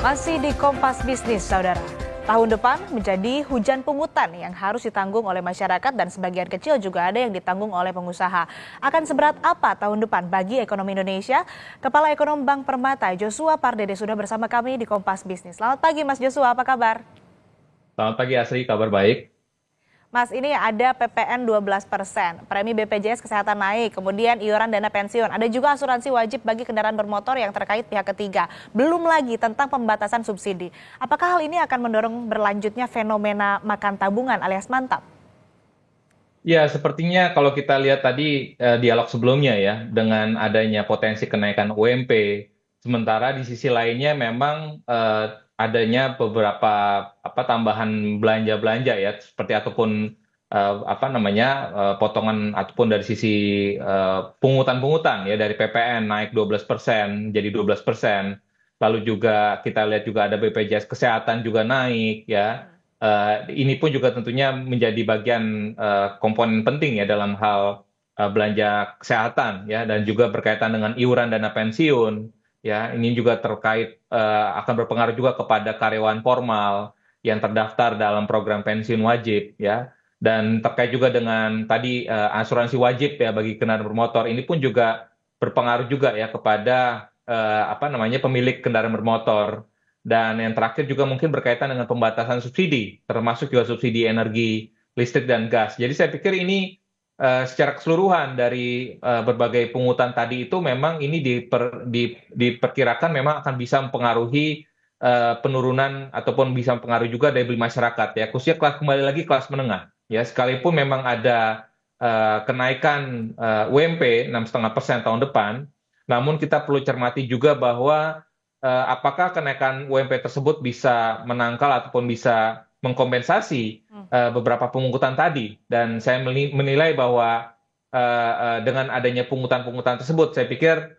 Masih di Kompas Bisnis, Saudara. Tahun depan menjadi hujan pungutan yang harus ditanggung oleh masyarakat dan sebagian kecil juga ada yang ditanggung oleh pengusaha. Akan seberat apa tahun depan bagi ekonomi Indonesia? Kepala Ekonom Bank Permata, Joshua Pardede, sudah bersama kami di Kompas Bisnis. Selamat pagi, Mas Joshua, apa kabar? Selamat pagi Asri, kabar baik. Mas, ini ada PPN 12%, premi BPJS Kesehatan naik, kemudian iuran dana pensiun. Ada juga asuransi wajib bagi kendaraan bermotor yang terkait pihak ketiga. Belum lagi tentang pembatasan subsidi. Apakah hal ini akan mendorong berlanjutnya fenomena makan tabungan alias mantap? Ya, sepertinya kalau kita lihat tadi dialog sebelumnya ya, dengan adanya potensi kenaikan UMP, sementara di sisi lainnya memang adanya beberapa tambahan belanja-belanja ya, seperti ataupun potongan ataupun dari sisi pungutan-pungutan ya dari PPN naik 12% jadi 12%. Lalu juga kita lihat juga ada BPJS Kesehatan juga naik ya. Ini pun juga tentunya menjadi bagian komponen penting ya dalam hal belanja kesehatan ya dan juga berkaitan dengan iuran dana pensiun ya ini juga terkait akan berpengaruh juga kepada karyawan formal yang terdaftar dalam program pensiun wajib ya dan terkait juga dengan tadi asuransi wajib ya bagi kendaraan bermotor ini pun juga berpengaruh juga ya kepada pemilik kendaraan bermotor. Dan yang terakhir juga mungkin berkaitan dengan pembatasan subsidi, termasuk juga subsidi energi listrik dan gas. Jadi saya pikir ini secara keseluruhan dari berbagai pungutan tadi itu memang ini diperkirakan memang akan bisa mempengaruhi penurunan ataupun bisa mempengaruhi juga daya beli masyarakat ya, khususnya kembali lagi kelas menengah. Ya, sekalipun memang ada kenaikan UMP 6,5% tahun depan, namun kita perlu cermati juga bahwa apakah kenaikan UMP tersebut bisa menangkal ataupun bisa mengkompensasi beberapa pungutan tadi. Dan saya menilai bahwa dengan adanya pungutan-pungutan tersebut, saya pikir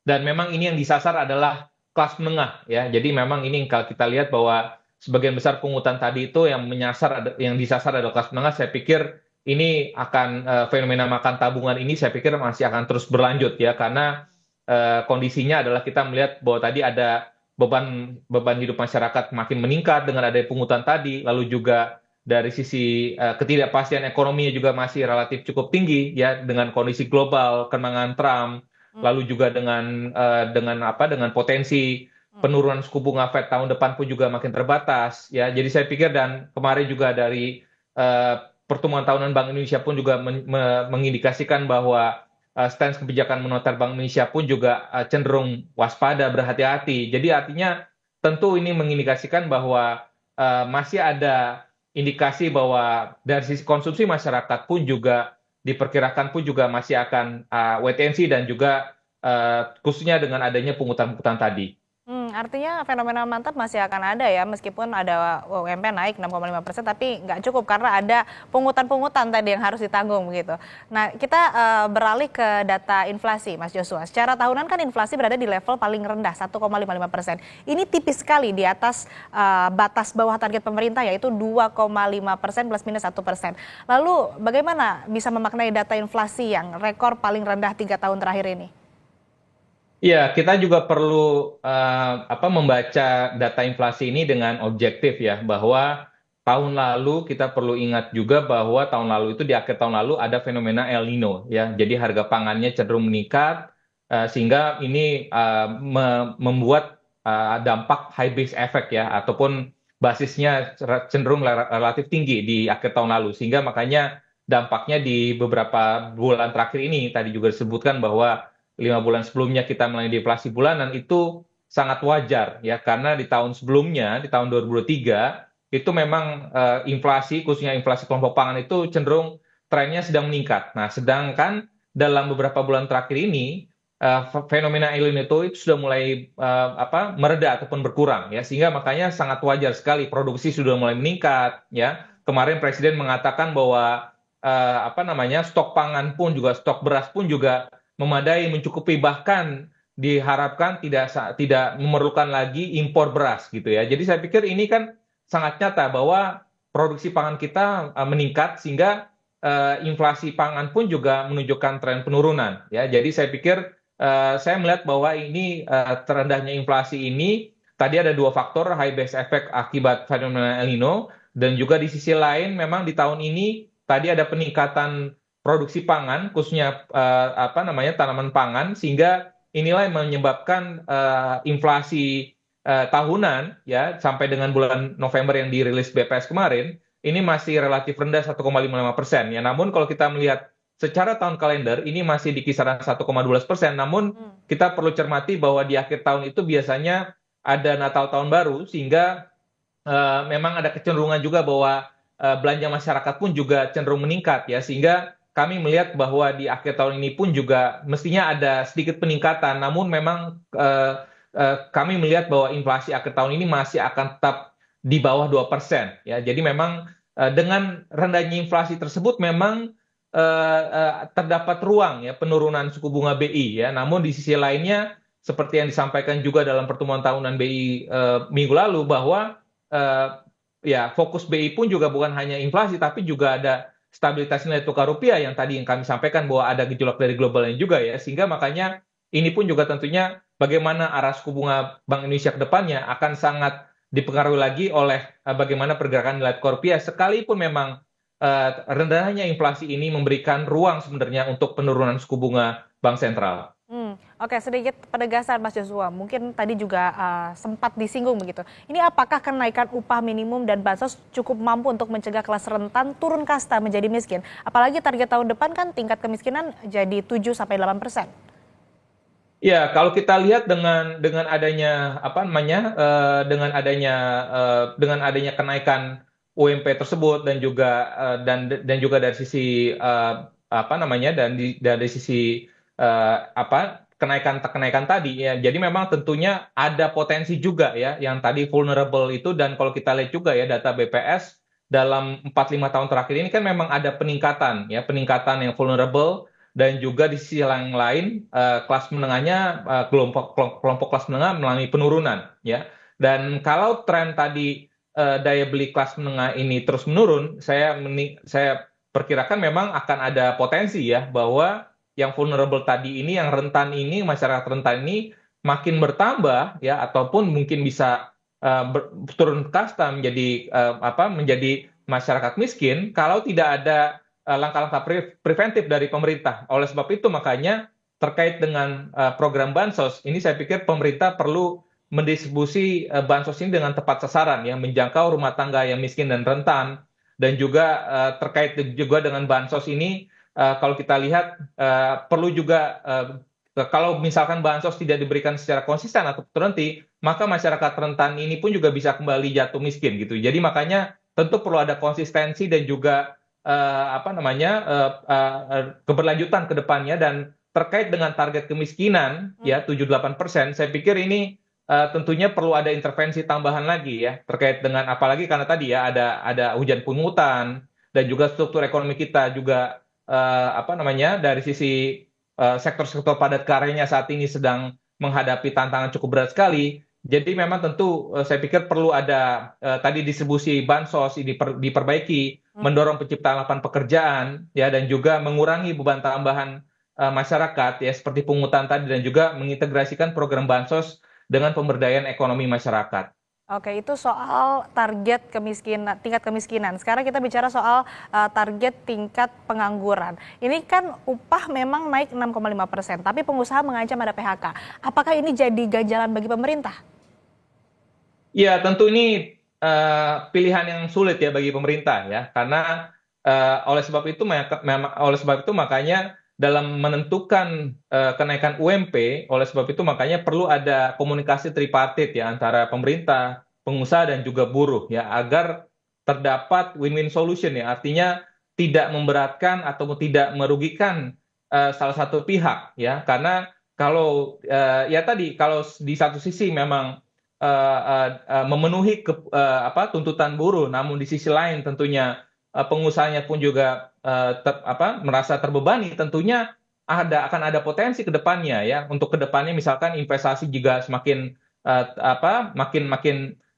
dan memang ini yang disasar adalah kelas menengah ya. Jadi memang ini kalau kita lihat bahwa sebagian besar pungutan tadi itu yang disasar adalah kelas menengah. Saya pikir ini akan fenomena makan tabungan ini saya pikir masih akan terus berlanjut ya karena kondisinya adalah kita melihat bahwa tadi ada beban beban hidup masyarakat makin meningkat dengan adanya pungutan tadi, lalu juga dari sisi ketidakpastian ekonominya juga masih relatif cukup tinggi ya dengan kondisi global, kemenangan Trump, lalu juga dengan potensi penurunan suku bunga Fed tahun depan pun juga makin terbatas ya. Jadi saya pikir dan kemarin juga dari eh, pertemuan tahunan Bank Indonesia pun juga mengindikasikan bahwa stance kebijakan moneter Bank Indonesia pun juga cenderung waspada, berhati-hati. Jadi artinya tentu ini mengindikasikan bahwa masih ada indikasi bahwa dari sisi konsumsi masyarakat pun juga diperkirakan pun juga masih akan wait and see dan juga khususnya dengan adanya pungutan-pungutan tadi. Artinya fenomena mantap masih akan ada ya, meskipun ada UMP naik 6,5%, tapi nggak cukup karena ada pungutan-pungutan tadi yang harus ditanggung begitu. Nah, kita beralih ke data inflasi, Mas Joshua. Secara tahunan kan inflasi berada di level paling rendah 1,55%. Ini tipis sekali di atas batas bawah target pemerintah yaitu 2,5% plus minus 1%. Lalu bagaimana bisa memaknai data inflasi yang rekor paling rendah 3 tahun terakhir ini? Iya, kita juga perlu membaca data inflasi ini dengan objektif ya, bahwa tahun lalu kita perlu ingat juga bahwa tahun lalu itu di akhir tahun lalu ada fenomena El Nino ya, jadi harga pangannya cenderung meningkat sehingga ini membuat dampak high base effect ya, ataupun basisnya cenderung relatif tinggi di akhir tahun lalu, sehingga makanya dampaknya di beberapa bulan terakhir ini tadi juga disebutkan bahwa 5 bulan sebelumnya kita melalui deflasi bulanan itu sangat wajar ya karena di tahun sebelumnya di tahun 2023 itu memang inflasi khususnya inflasi kelompok pangan itu cenderung trennya sedang meningkat. Nah, sedangkan dalam beberapa bulan terakhir ini fenomena El Nino itu sudah mulai mereda ataupun berkurang ya sehingga makanya sangat wajar sekali produksi sudah mulai meningkat ya. Kemarin Presiden mengatakan bahwa stok pangan pun juga stok beras pun juga memadai, mencukupi, bahkan diharapkan tidak memerlukan lagi impor beras gitu ya. Jadi saya pikir ini kan sangat nyata bahwa produksi pangan kita meningkat sehingga inflasi pangan pun juga menunjukkan tren penurunan ya. Jadi saya pikir saya melihat bahwa ini terendahnya inflasi ini tadi ada dua faktor, high base effect akibat fenomena El Nino, dan juga di sisi lain memang di tahun ini tadi ada peningkatan produksi pangan, khususnya apa namanya tanaman pangan, sehingga inilah yang menyebabkan inflasi tahunan ya sampai dengan bulan November yang dirilis BPS kemarin ini masih relatif rendah 1,55%. Ya, namun kalau kita melihat secara tahun kalender ini masih di kisaran 1,12%. Namun kita perlu cermati bahwa di akhir tahun itu biasanya ada Natal tahun baru sehingga memang ada kecenderungan juga bahwa belanja masyarakat pun juga cenderung meningkat ya sehingga kami melihat bahwa di akhir tahun ini pun juga mestinya ada sedikit peningkatan. Namun memang kami melihat bahwa inflasi akhir tahun ini masih akan tetap di bawah 2%. Ya. Jadi memang dengan rendahnya inflasi tersebut memang terdapat ruang ya penurunan suku bunga BI ya. Namun di sisi lainnya seperti yang disampaikan juga dalam pertemuan tahunan BI minggu lalu bahwa ya fokus BI pun juga bukan hanya inflasi tapi juga ada stabilitas nilai tukar rupiah yang tadi yang kami sampaikan bahwa ada gejolak dari globalnya juga ya. Sehingga makanya ini pun juga tentunya bagaimana arah suku bunga Bank Indonesia ke depannya akan sangat dipengaruhi lagi oleh bagaimana pergerakan nilai tukar rupiah sekalipun memang rendahnya inflasi ini memberikan ruang sebenarnya untuk penurunan suku bunga bank sentral. Oke, sedikit penegasan Mas Joshua. Mungkin tadi juga sempat disinggung begitu. Ini apakah kenaikan upah minimum dan bansos cukup mampu untuk mencegah kelas rentan turun kasta menjadi miskin? Apalagi target tahun depan kan tingkat kemiskinan jadi 7-8%. Ya, kalau kita lihat dengan adanya apa namanya dengan adanya kenaikan UMP tersebut dan juga dan juga dari sisi apa namanya dari sisi apa kenaikan tadi ya. Jadi memang tentunya ada potensi juga ya yang tadi vulnerable itu dan kalau kita lihat juga ya data BPS dalam 4-5 tahun terakhir ini kan memang ada peningkatan yang vulnerable dan juga di sisi yang lain kelas menengahnya kelompok kelas menengah mengalami penurunan ya. Dan kalau tren tadi daya beli kelas menengah ini terus menurun, saya perkirakan memang akan ada potensi ya bahwa yang vulnerable tadi ini, yang rentan ini, masyarakat rentan ini makin bertambah ya ataupun mungkin bisa turun kasta menjadi menjadi masyarakat miskin kalau tidak ada langkah-langkah preventif dari pemerintah. Oleh sebab itu makanya terkait dengan program bansos ini saya pikir pemerintah perlu mendistribusi bansos ini dengan tepat sasaran yang menjangkau rumah tangga yang miskin dan rentan dan juga terkait juga dengan bansos ini kalau kita lihat perlu juga kalau misalkan bansos tidak diberikan secara konsisten atau terhenti maka masyarakat rentan ini pun juga bisa kembali jatuh miskin gitu. Jadi makanya tentu perlu ada konsistensi dan juga keberlanjutan ke depannya dan terkait dengan target kemiskinan ya 7-8%, saya pikir ini tentunya perlu ada intervensi tambahan lagi ya terkait dengan apalagi karena tadi ya ada hujan pungutan dan juga struktur ekonomi kita juga dari sisi sektor-sektor padat karyanya saat ini sedang menghadapi tantangan cukup berat sekali. Jadi memang tentu saya pikir perlu ada tadi distribusi bansos ini diperbaiki, mendorong penciptaan lapangan pekerjaan ya dan juga mengurangi beban tambahan masyarakat ya seperti pungutan tadi dan juga mengintegrasikan program bansos dengan pemberdayaan ekonomi masyarakat. Oke, itu soal target tingkat kemiskinan. Sekarang kita bicara soal target tingkat pengangguran. Ini kan upah memang naik 6,5%, tapi pengusaha mengancam ada PHK. Apakah ini jadi ganjalan bagi pemerintah? Ya, tentu ini pilihan yang sulit ya bagi pemerintah ya, karena oleh sebab itu makanya dalam menentukan kenaikan UMP, oleh sebab itu makanya perlu ada komunikasi tripartit ya antara pemerintah, pengusaha dan juga buruh ya agar terdapat win-win solution ya, artinya tidak memberatkan atau tidak merugikan salah satu pihak ya, karena kalau ya tadi kalau di satu sisi memang memenuhi tuntutan buruh, namun di sisi lain tentunya pengusahanya pun juga merasa terbebani, tentunya akan ada potensi ke depannya ya untuk ke depannya misalkan investasi juga semakin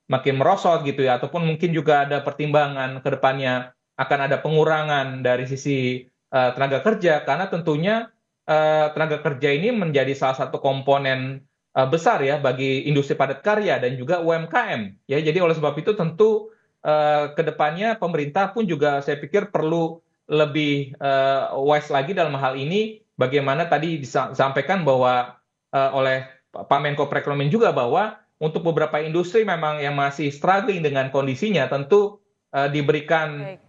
makin merosot gitu ya ataupun mungkin juga ada pertimbangan ke depannya akan ada pengurangan dari sisi tenaga kerja karena tentunya tenaga kerja ini menjadi salah satu komponen besar ya bagi industri padat karya dan juga UMKM ya. Jadi oleh sebab itu tentu ke depannya pemerintah pun juga saya pikir perlu lebih wise lagi dalam hal ini. Bagaimana tadi disampaikan bahwa oleh Pak Menko Perekonomian juga bahwa untuk beberapa industri memang yang masih struggling dengan kondisinya tentu diberikan Baik.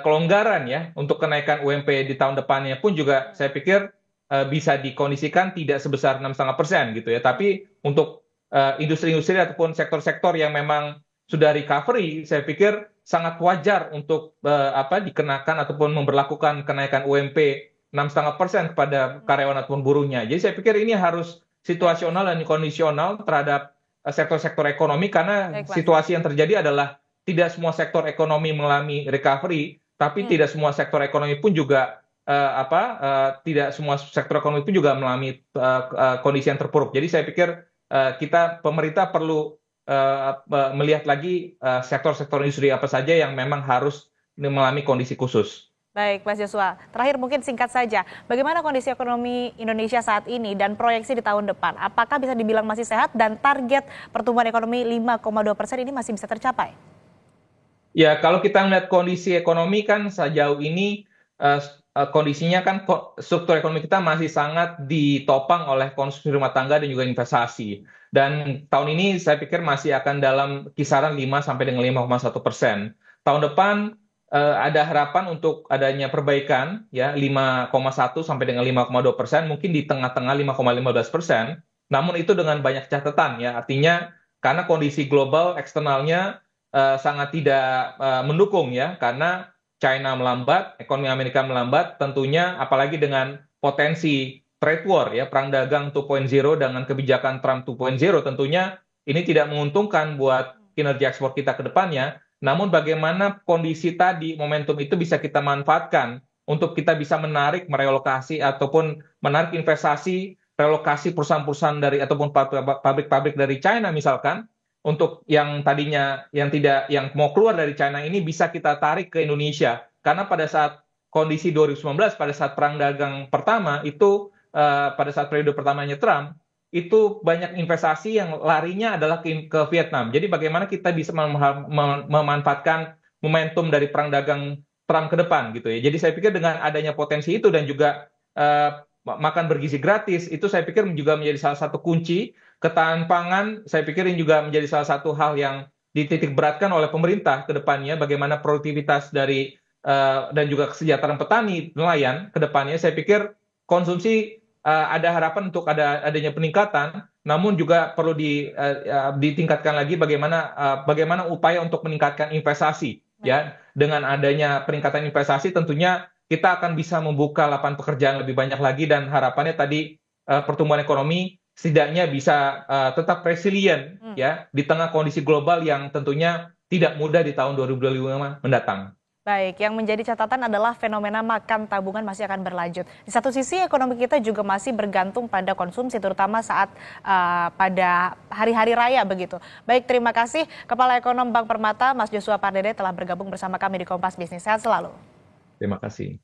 kelonggaran ya untuk kenaikan UMP di tahun depannya pun juga saya pikir bisa dikondisikan tidak sebesar 6,5% gitu ya. Tapi untuk industri-industri ataupun sektor-sektor yang memang sudah recovery, saya pikir sangat wajar untuk dikenakan ataupun memberlakukan kenaikan UMP 6,5% kepada karyawan ataupun buruhnya. Jadi saya pikir ini harus situasional dan kondisional terhadap sektor-sektor ekonomi karena Baik, Mas. situasi yang terjadi adalah tidak semua sektor ekonomi mengalami recovery, tapi tidak semua sektor ekonomi pun juga tidak semua sektor ekonomi pun juga mengalami kondisi yang terpuruk. Jadi saya pikir pemerintah perlu melihat lagi sektor-sektor industri apa saja yang memang harus mengalami kondisi khusus. Baik, Mas Joshua. Terakhir mungkin singkat saja, bagaimana kondisi ekonomi Indonesia saat ini dan proyeksi di tahun depan? Apakah bisa dibilang masih sehat dan target pertumbuhan ekonomi 5,2% ini masih bisa tercapai? Ya, kalau kita melihat kondisi ekonomi kan sejauh ini kondisinya kan struktur ekonomi kita masih sangat ditopang oleh konsumsi rumah tangga dan juga investasi. Dan tahun ini saya pikir masih akan dalam kisaran 5 sampai dengan 5,1%. Tahun depan ada harapan untuk adanya perbaikan ya 5,1 sampai dengan 5,2%, mungkin di tengah-tengah 5,15%. Namun itu dengan banyak catatan ya, artinya karena kondisi global eksternalnya sangat tidak mendukung ya, karena China melambat, ekonomi Amerika melambat, tentunya apalagi dengan potensi trade war ya, perang dagang 2.0 dengan kebijakan Trump 2.0, tentunya ini tidak menguntungkan buat kinerja ekspor kita ke depannya. Namun bagaimana kondisi tadi, momentum itu bisa kita manfaatkan untuk kita bisa menarik, merelokasi ataupun menarik investasi, relokasi perusahaan-perusahaan dari ataupun pabrik-pabrik dari China misalkan, untuk yang tadinya yang mau keluar dari China ini bisa kita tarik ke Indonesia. Karena pada saat kondisi 2019, pada saat perang dagang pertama itu pada saat periode pertamanya Trump, itu banyak investasi yang larinya adalah ke Vietnam. Jadi bagaimana kita bisa memanfaatkan momentum dari perang dagang Trump ke depan gitu ya. Jadi saya pikir dengan adanya potensi itu dan juga makan bergizi gratis, itu saya pikir juga menjadi salah satu kunci. Ketahanan pangan, saya pikir ini juga menjadi salah satu hal yang dititik beratkan oleh pemerintah ke depannya, bagaimana produktivitas dari dan juga kesejahteraan petani, nelayan ke depannya. Saya pikir konsumsi ada harapan untuk adanya peningkatan, namun juga perlu ditingkatkan lagi bagaimana upaya untuk meningkatkan investasi. Ya, dengan adanya peningkatan investasi, tentunya kita akan bisa membuka lapangan pekerjaan lebih banyak lagi dan harapannya tadi pertumbuhan ekonomi setidaknya bisa tetap resilient ya di tengah kondisi global yang tentunya tidak mudah di tahun 2025 mendatang. Baik, yang menjadi catatan adalah fenomena makan tabungan masih akan berlanjut. Di satu sisi ekonomi kita juga masih bergantung pada konsumsi, terutama saat pada hari-hari raya begitu. Baik, terima kasih Kepala Ekonom Bank Permata, Mas Joshua Pardede telah bergabung bersama kami di Kompas Bisnis. Sehat selalu. Terima kasih.